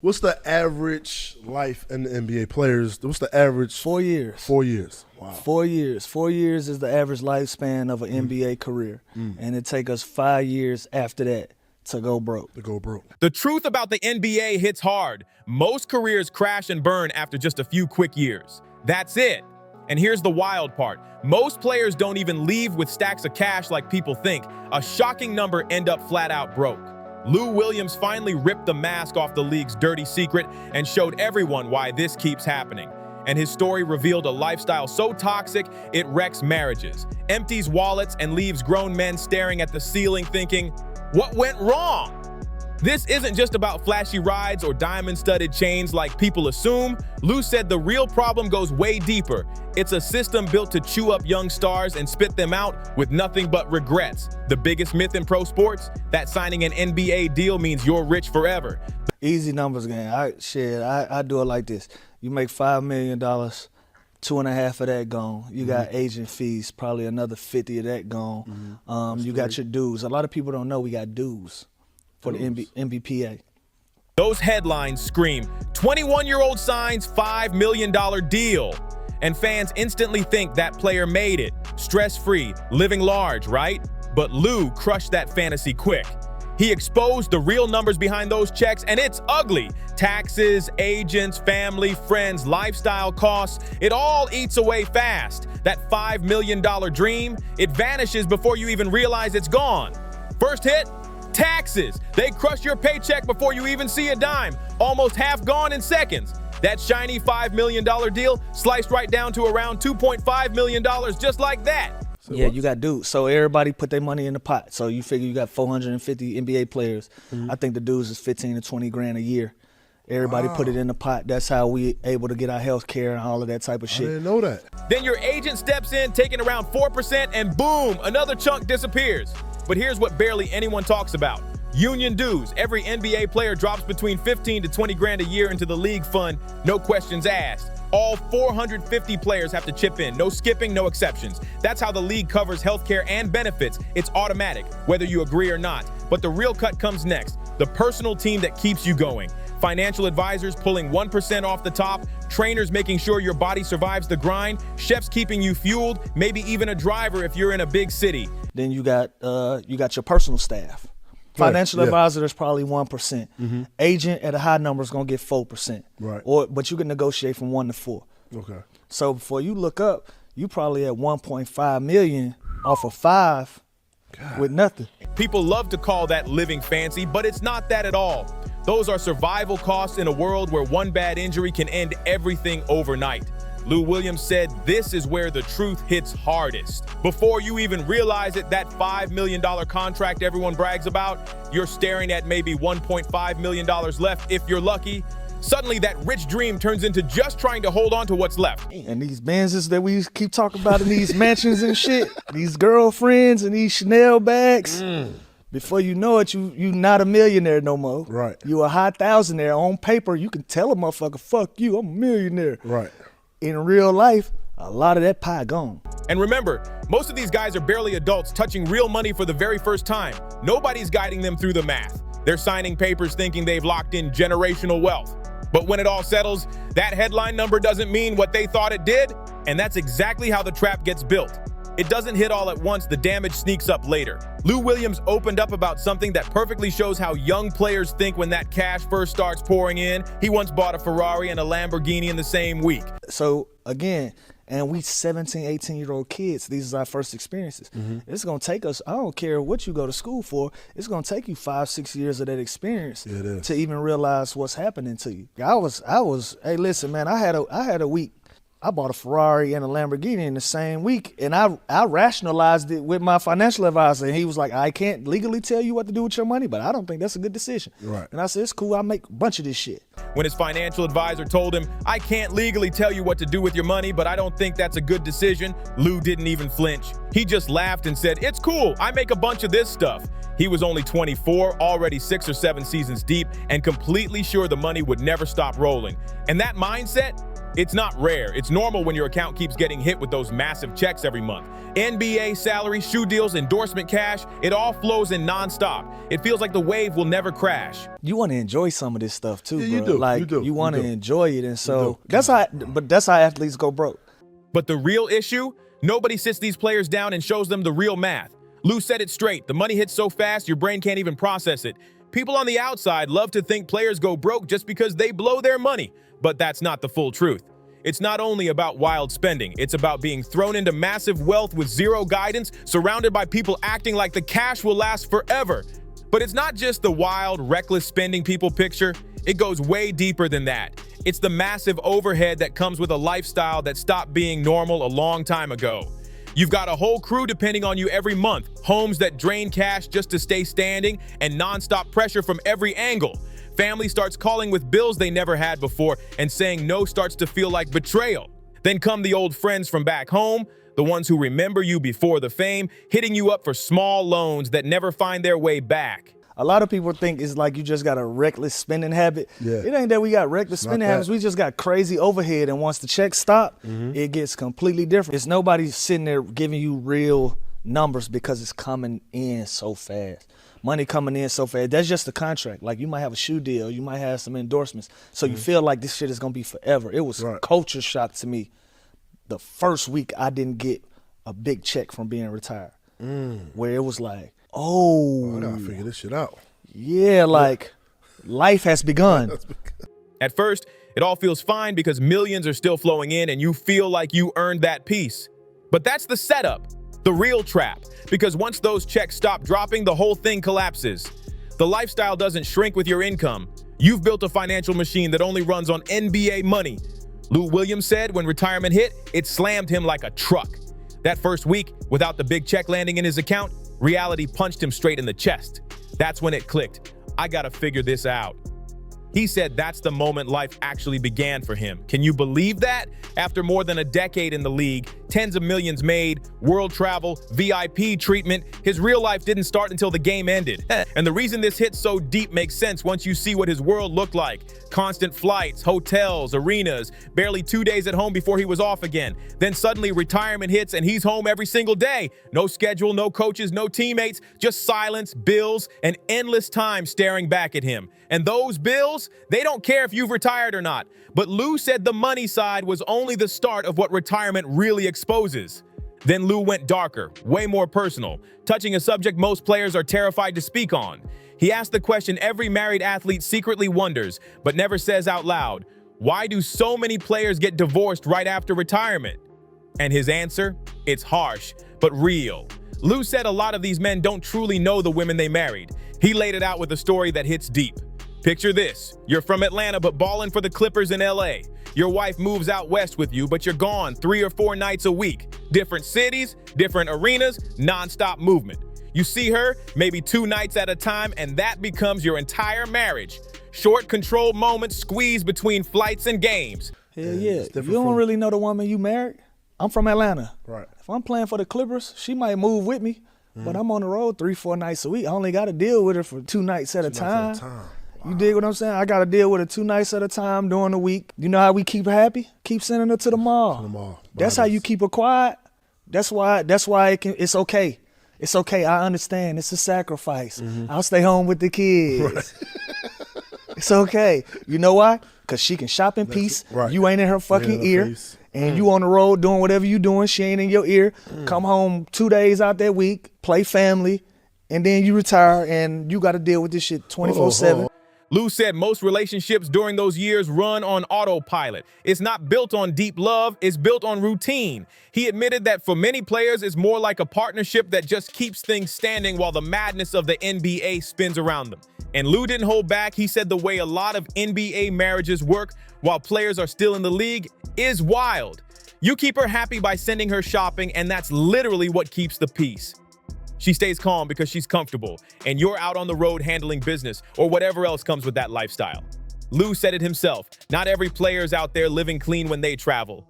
What's the average life in the NBA players? What's the average? 4 years. 4 years. Wow. 4 years. 4 years is the average lifespan of an NBA career. And it take us 5 years after that to go broke. The truth about the NBA hits hard. Most careers crash and burn after just a few quick years. That's it. And here's the wild part. Most players don't even leave with stacks of cash like people think. A shocking number end up flat out broke. Lou Williams finally ripped the mask off the league's dirty secret and showed everyone why this keeps happening. And his story revealed a lifestyle so toxic, it wrecks marriages, empties wallets, and leaves grown men staring at the ceiling thinking, what went wrong? This isn't just about flashy rides or diamond-studded chains like people assume. Lou said the real problem goes way deeper. It's a system built to chew up young stars and spit them out with nothing but regrets. The biggest myth in pro sports? That signing an NBA deal means you're rich forever. Easy numbers, gang. I do it like this. You make $5 million, 2.5 of that gone. You got agent fees, probably another 50 of that gone. You got your dues. A lot of people don't know we got dues for the NBPA. Those headlines scream, 21-year-old signs $5 million deal. And fans instantly think that player made it. Stress-free, living large, right? But Lou crushed that fantasy quick. He exposed the real numbers behind those checks, and it's ugly. Taxes, agents, family, friends, lifestyle costs, it all eats away fast. That $5 million dream, it vanishes before you even realize it's gone. First hit? Taxes. They crush your paycheck before you even see a dime. Almost half gone in seconds. That shiny $5 million deal sliced right down to around $2.5 million just like that. So yeah, you got dudes. So everybody put their money in the pot. So you figure you got 450 NBA players. I think the dues is 15 to 20 grand a year. Everybody put it in the pot. That's how we able to get our health care and all of that type of shit. I didn't know that. Then your agent steps in, taking around 4%, and boom, another chunk disappears. But here's what barely anyone talks about. Union dues. Every NBA player drops between 15 to 20 grand a year into the league fund, no questions asked. All 450 players have to chip in, no skipping, no exceptions. That's how the league covers healthcare and benefits. It's automatic, whether you agree or not. But the real cut comes next, the personal team that keeps you going. Financial advisors pulling 1% off the top, trainers making sure your body survives the grind, chefs keeping you fueled, maybe even a driver if you're in a big city. Then you got your personal staff. Financial advisor is probably 1%. Agent at a high number is gonna get 4%. Right. But you can negotiate from 1 to 4. Okay. So before you look up, you probably at 1.5 million off of 5 with nothing. People love to call that living fancy, but it's not that at all. Those are survival costs in a world where one bad injury can end everything overnight. Lou Williams said this is where the truth hits hardest. Before you even realize it, that $5 million contract everyone brags about, you're staring at maybe $1.5 million left if you're lucky. Suddenly that rich dream turns into just trying to hold on to what's left. And these Benzes that we keep talking about in these mansions and shit, these girlfriends and these Chanel bags, before you know it, you not a millionaire no more. Right. You a high thousandaire. On paper, you can tell a motherfucker, fuck you, I'm a millionaire. Right. In real life, a lot of that pie gone. And remember, most of these guys are barely adults touching real money for the very first time. Nobody's guiding them through the math. They're signing papers thinking they've locked in generational wealth. But when it all settles, that headline number doesn't mean what they thought it did, and that's exactly how the trap gets built. It doesn't hit all at once, the damage sneaks up later. Lou Williams opened up about something that perfectly shows how young players think when that cash first starts pouring in. He once bought a Ferrari and a Lamborghini in the same week. So again, and we 17, 18-year-old kids, these are our first experiences. It's gonna take us, I don't care what you go to school for, it's gonna take you 5, 6 years of that experience to even realize what's happening to you. I was, hey listen man, I had a week. I bought a Ferrari and a Lamborghini in the same week, and I rationalized it with my financial advisor, and he was like, I can't legally tell you what to do with your money, but I don't think that's a good decision. Right. And I said, it's cool, I make a bunch of this shit. When his financial advisor told him, I can't legally tell you what to do with your money, but I don't think that's a good decision, Lou didn't even flinch. He just laughed and said, it's cool, I make a bunch of this stuff. He was only 24, already 6 or 7 seasons deep, and completely sure the money would never stop rolling. And that mindset, It's not rare. It's normal when your account keeps getting hit with those massive checks every month. NBA salary, shoe deals, endorsement cash, it all flows in nonstop. It feels like the wave will never crash. You want to enjoy some of this stuff too, Yeah, bro. you do. Like You want to do. enjoy it, and so that's how athletes go broke. But the real issue? Nobody sits these players down and shows them the real math. Lou said it straight. The money hits so fast, your brain can't even process it. People on the outside love to think players go broke just because they blow their money. But that's not the full truth. It's not only about wild spending, it's about being thrown into massive wealth with zero guidance, surrounded by people acting like the cash will last forever. But it's not just the wild, reckless spending people picture. It goes way deeper than that. It's the massive overhead that comes with a lifestyle that stopped being normal a long time ago. You've got a whole crew depending on you every month, homes that drain cash just to stay standing, and nonstop pressure from every angle. Family starts calling with bills they never had before, and saying no starts to feel like betrayal. Then come the old friends from back home, the ones who remember you before the fame, hitting you up for small loans that never find their way back. A lot of people think it's like you just got a reckless spending habit. Yeah. It ain't that we got reckless spending habits. We just got crazy overhead, and once the checks stop, it gets completely different. It's nobody sitting there giving you real numbers because it's coming in so fast. Money coming in so fast. That's just a contract. Like, you might have a shoe deal, you might have some endorsements, so you feel like this shit is gonna be forever. It was culture shock to me the first week I didn't get a big check from being retired, where it was like, I gotta figure this shit out. yeah, like life has begun. At first, it all feels fine because millions are still flowing in and you feel like you earned that piece. But that's the setup, the real trap, because once those checks stop dropping, the whole thing collapses. The lifestyle doesn't shrink with your income. You've built a financial machine that only runs on NBA money. Lou Williams said when retirement hit, it slammed him like a truck. That first week, without the big check landing in his account, reality punched him straight in the chest. That's when it clicked. I gotta figure this out. He said that's the moment life actually began for him. Can you believe that? After more than a decade in the league, tens of millions made, world travel, VIP treatment, his real life didn't start until the game ended. And the reason this hit so deep makes sense once you see what his world looked like. Constant flights, hotels, arenas, barely 2 days at home before he was off again. Then suddenly retirement hits and he's home every single day. No schedule, no coaches, no teammates, just silence, bills, and endless time staring back at him. And those bills, they don't care if you've retired or not. But Lou said the money side was only the start of what retirement really exposes. Then Lou went darker, way more personal, touching a subject most players are terrified to speak on. He asked the question every married athlete secretly wonders, but never says out loud: why do so many players get divorced right after retirement? And his answer? It's harsh, but real. Lou said a lot of these men don't truly know the women they married. He laid it out with a story that hits deep. Picture this: you're from Atlanta but balling for the Clippers in LA. Your wife moves out west with you, but you're gone 3 or 4 nights a week. Different cities, different arenas, non-stop movement. You see her maybe 2 nights at a time, and that becomes your entire marriage. Short, controlled moments squeezed between flights and games. Hell yeah. You don't really know the woman you married. I'm from Atlanta. Right. If I'm playing for the Clippers, she might move with me, but I'm on the road 3, 4 nights a week. I only got to deal with her for 2 nights at a time. You dig what I'm saying? I got to deal with her 2 nights at a time during the week. You know how we keep her happy? Keep sending her to the mall. That's how you keep her quiet. That's why it's okay. It's okay. I understand. It's a sacrifice. I'll stay home with the kids. Right. It's okay. You know why? Because she can shop in peace. Right. You ain't in her fucking ear. And you on the road doing whatever you doing. She ain't in your ear. Come home 2 days out that week, play family, and then you retire and you got to deal with this shit 24/7. Lou said most relationships during those years run on autopilot. It's not built on deep love, it's built on routine. He admitted that for many players, it's more like a partnership that just keeps things standing while the madness of the NBA spins around them. And Lou didn't hold back. He said the way a lot of NBA marriages work while players are still in the league is wild. You keep her happy by sending her shopping, and that's literally what keeps the peace. She stays calm because she's comfortable, and you're out on the road handling business or whatever else comes with that lifestyle. Lou said it himself, not every player's out there living clean when they travel.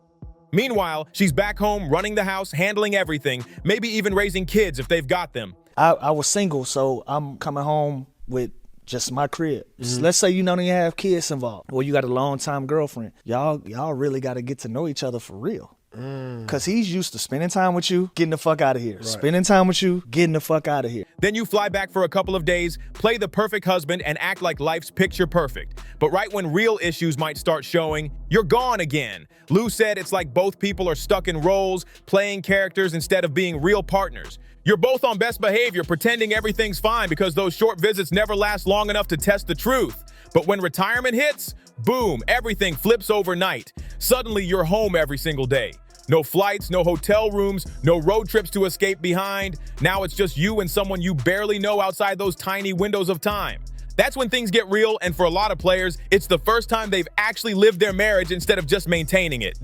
Meanwhile, she's back home running the house, handling everything, maybe even raising kids if they've got them. I was single, so I'm coming home with just my crib. Let's say you don't even have kids involved, or you got a long-time girlfriend. Y'all really got to get to know each other for real. Because he's used to spending time with you, getting the fuck out of here. Right. Spending time with you, getting the fuck out of here. Then you fly back for a couple of days, play the perfect husband, and act like life's picture perfect. But right when real issues might start showing, you're gone again. Lou said it's like both people are stuck in roles, playing characters instead of being real partners. You're both on best behavior, pretending everything's fine because those short visits never last long enough to test the truth. But when retirement hits, boom, everything flips overnight. Suddenly you're home every single day. No flights, no hotel rooms, no road trips to escape behind. Now it's just you and someone you barely know outside those tiny windows of time. That's when things get real, and for a lot of players, it's the first time they've actually lived their marriage instead of just maintaining it.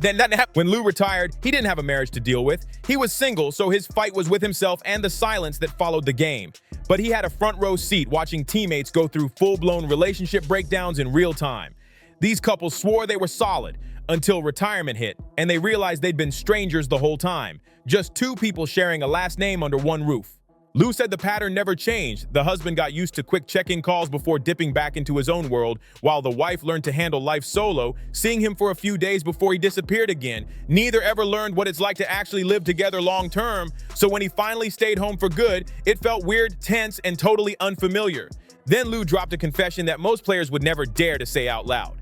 When Lou retired, he didn't have a marriage to deal with. He was single, so his fight was with himself and the silence that followed the game. But he had a front row seat watching teammates go through full-blown relationship breakdowns in real time. These couples swore they were solid until retirement hit, and they realized they'd been strangers the whole time, just two people sharing a last name under one roof. Lou said the pattern never changed. The husband got used to quick check-in calls before dipping back into his own world, while the wife learned to handle life solo, seeing him for a few days before he disappeared again. Neither ever learned what it's like to actually live together long-term, so when he finally stayed home for good, it felt weird, tense, and totally unfamiliar. Then Lou dropped a confession that most players would never dare to say out loud.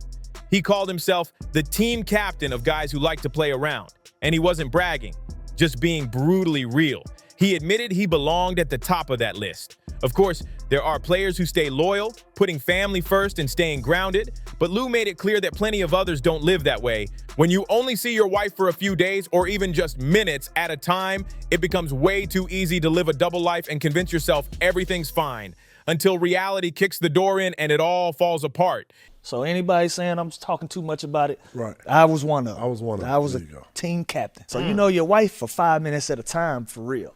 He called himself the team captain of guys who like to play around. And he wasn't bragging, just being brutally real. He admitted he belonged at the top of that list. Of course, there are players who stay loyal, putting family first and staying grounded, but Lou made it clear that plenty of others don't live that way. When you only see your wife for a few days or even just minutes at a time, it becomes way too easy to live a double life and convince yourself everything's fine, until reality kicks the door in and it all falls apart. So anybody saying I'm talking too much about it, right? I was one of them. I was one of them. I was a team captain. So you know your wife for 5 minutes at a time for real.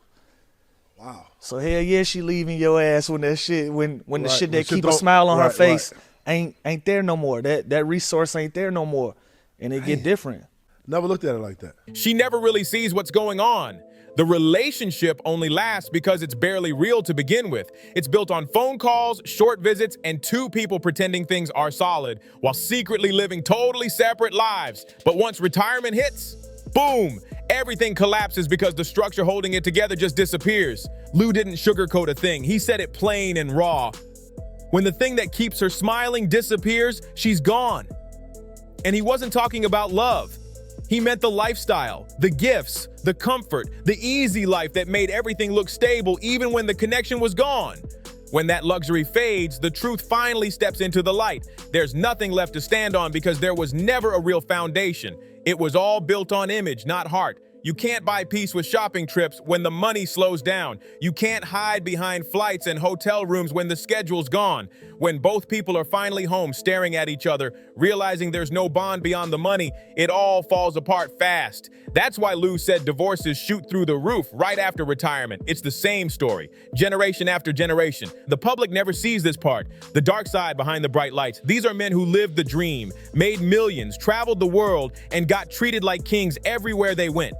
Wow. So hell yeah, she leaving your ass when that shit, when the shit that keep a don't, smile on her right, face right. ain't there no more. That resource ain't there no more, and it get different. Never looked at it like that. She never really sees what's going on. The relationship only lasts because it's barely real to begin with. It's built on phone calls, short visits, and two people pretending things are solid while secretly living totally separate lives. But once retirement hits, boom, everything collapses because the structure holding it together just disappears. Lou didn't sugarcoat a thing. He said it plain and raw. When the thing that keeps her smiling disappears, she's gone. And he wasn't talking about love. He meant the lifestyle, the gifts, the comfort, the easy life that made everything look stable even when the connection was gone. When that luxury fades, the truth finally steps into the light. There's nothing left to stand on because there was never a real foundation. It was all built on image, not heart. You can't buy peace with shopping trips when the money slows down. You can't hide behind flights and hotel rooms when the schedule's gone. When both people are finally home staring at each other, realizing there's no bond beyond the money, it all falls apart fast. That's why Lou said divorces shoot through the roof right after retirement. It's the same story, generation after generation. The public never sees this part, the dark side behind the bright lights. These are men who lived the dream, made millions, traveled the world, and got treated like kings everywhere they went.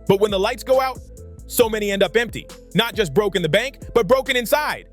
But when the lights go out, so many end up empty. Not just broke in the bank, but broken inside.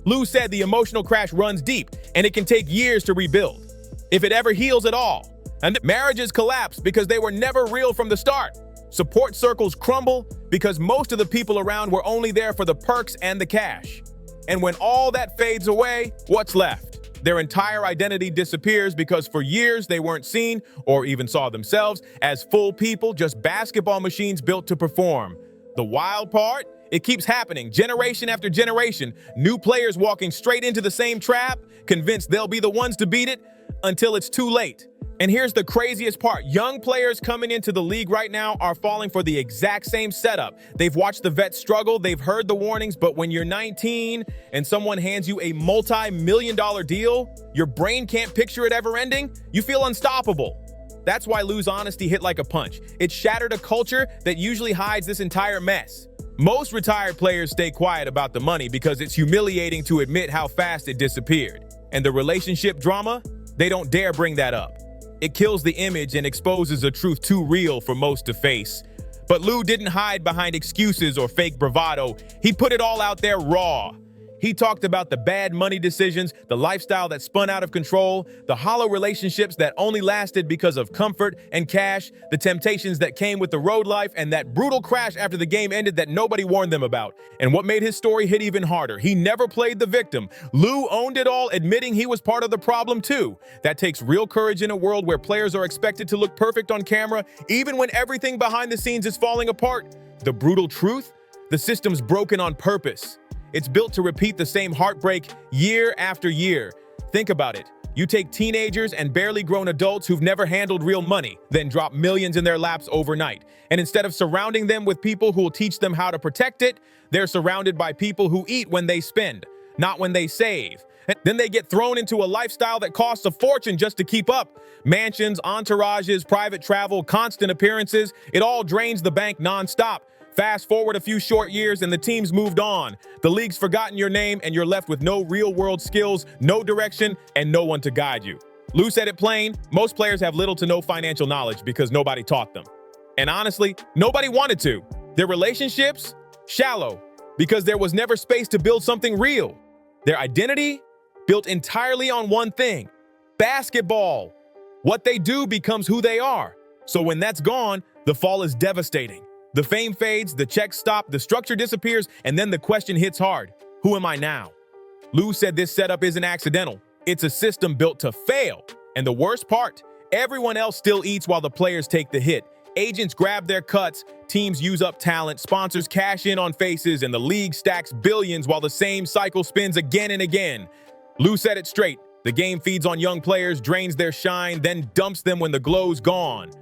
Lou said the emotional crash runs deep, and it can take years to rebuild, if it ever heals at all. And marriages collapse because they were never real from the start. Support circles crumble because most of the people around were only there for the perks and the cash. And when all that fades away, what's left? Their entire identity disappears because for years they weren't seen or even saw themselves as full people, just basketball machines built to perform. The wild part? It keeps happening generation after generation. New players walking straight into the same trap, convinced they'll be the ones to beat it until it's too late. And here's the craziest part. Young players coming into the league right now are falling for the exact same setup. They've watched the vets struggle, they've heard the warnings, but when you're 19 and someone hands you a multi-million-dollar deal, your brain can't picture it ever ending, you feel unstoppable. That's why Lou's honesty hit like a punch. It shattered a culture that usually hides this entire mess. Most retired players stay quiet about the money because it's humiliating to admit how fast it disappeared. And the relationship drama, they don't dare bring that up. It kills the image and exposes a truth too real for most to face. But Lou didn't hide behind excuses or fake bravado. He put it all out there raw. He talked about the bad money decisions, the lifestyle that spun out of control, the hollow relationships that only lasted because of comfort and cash, the temptations that came with the road life, and that brutal crash after the game ended that nobody warned them about. And what made his story hit even harder, he never played the victim. Lou owned it all, admitting he was part of the problem too. That takes real courage in a world where players are expected to look perfect on camera, even when everything behind the scenes is falling apart. The brutal truth? The system's broken on purpose. It's built to repeat the same heartbreak year after year. Think about it. You take teenagers and barely grown adults who've never handled real money, then drop millions in their laps overnight. And instead of surrounding them with people who will teach them how to protect it, they're surrounded by people who eat when they spend, not when they save. And then they get thrown into a lifestyle that costs a fortune just to keep up. Mansions, entourages, private travel, constant appearances, it all drains the bank nonstop. Fast forward a few short years and the team's moved on. The league's forgotten your name and you're left with no real-world skills, no direction, and no one to guide you. Lou said it plain, most players have little to no financial knowledge because nobody taught them. And honestly, nobody wanted to. Their relationships? Shallow, because there was never space to build something real. Their identity? Built entirely on one thing, basketball. What they do becomes who they are. So when that's gone, the fall is devastating. The fame fades, the checks stop, the structure disappears, and then the question hits hard. Who am I now? Lou said this setup isn't accidental. It's a system built to fail. And the worst part, everyone else still eats while the players take the hit. Agents grab their cuts, teams use up talent, sponsors cash in on faces, and the league stacks billions while the same cycle spins again and again. Lou said it straight. The game feeds on young players, drains their shine, then dumps them when the glow's gone.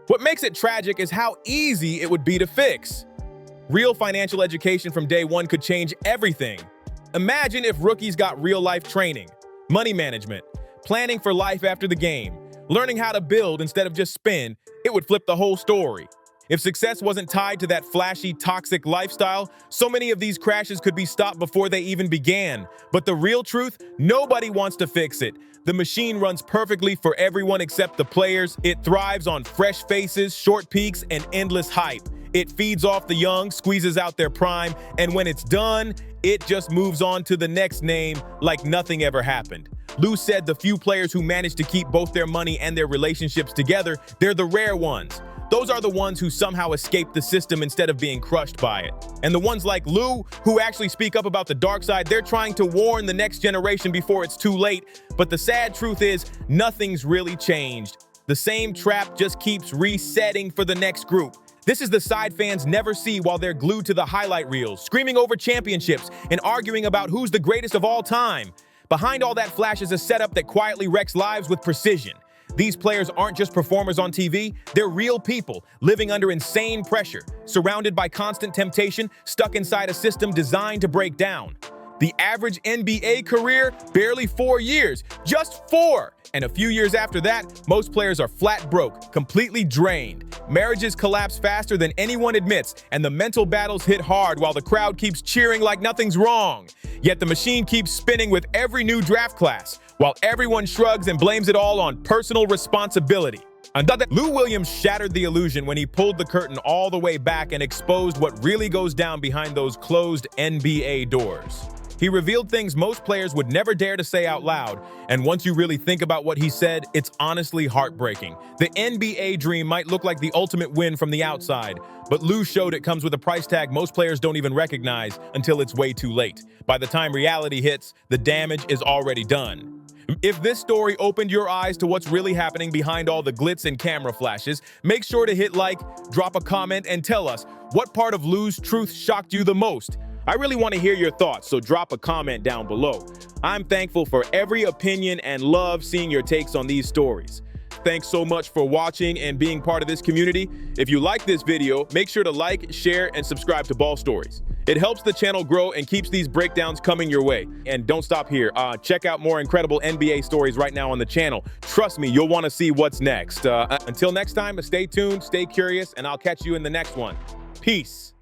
What makes it tragic is how easy it would be to fix. Real financial education from day one could change everything. Imagine if rookies got real-life training, money management, planning for life after the game, learning how to build instead of just spend. It would flip the whole story. If success wasn't tied to that flashy, toxic lifestyle, so many of these crashes could be stopped before they even began. But the real truth, nobody wants to fix it. The machine runs perfectly for everyone except the players. It thrives on fresh faces, short peaks, and endless hype. It feeds off the young, squeezes out their prime, and when it's done, it just moves on to the next name like nothing ever happened. Lou said the few players who manage to keep both their money and their relationships together, they're the rare ones. Those are the ones who somehow escape the system instead of being crushed by it. And the ones like Lou, who actually speak up about the dark side, they're trying to warn the next generation before it's too late. But the sad truth is, nothing's really changed. The same trap just keeps resetting for the next group. This is the side fans never see while they're glued to the highlight reels, screaming over championships and arguing about who's the greatest of all time. Behind all that flash is a setup that quietly wrecks lives with precision. These players aren't just performers on TV, they're real people, living under insane pressure, surrounded by constant temptation, stuck inside a system designed to break down. The average NBA career, barely 4 years, just 4. And a few years after that, most players are flat broke, completely drained. Marriages collapse faster than anyone admits, and the mental battles hit hard while the crowd keeps cheering like nothing's wrong. Yet the machine keeps spinning with every new draft class, while everyone shrugs and blames it all on personal responsibility. Lou Williams shattered the illusion when he pulled the curtain all the way back and exposed what really goes down behind those closed NBA doors. He revealed things most players would never dare to say out loud, and once you really think about what he said, it's honestly heartbreaking. The NBA dream might look like the ultimate win from the outside, but Lou showed it comes with a price tag most players don't even recognize until it's way too late. By the time reality hits, the damage is already done. If this story opened your eyes to what's really happening behind all the glitz and camera flashes, make sure to hit like, drop a comment, and tell us what part of Lou's truth shocked you the most. I really want to hear your thoughts, so drop a comment down below. I'm thankful for every opinion and love seeing your takes on these stories. Thanks so much for watching and being part of this community. If you like this video, make sure to like, share, and subscribe to Ball Stories. It helps the channel grow and keeps these breakdowns coming your way. And don't stop here. Check out more incredible NBA stories right now on the channel. Trust me, you'll want to see what's next. Until next time, stay tuned, stay curious, and I'll catch you in the next one. Peace.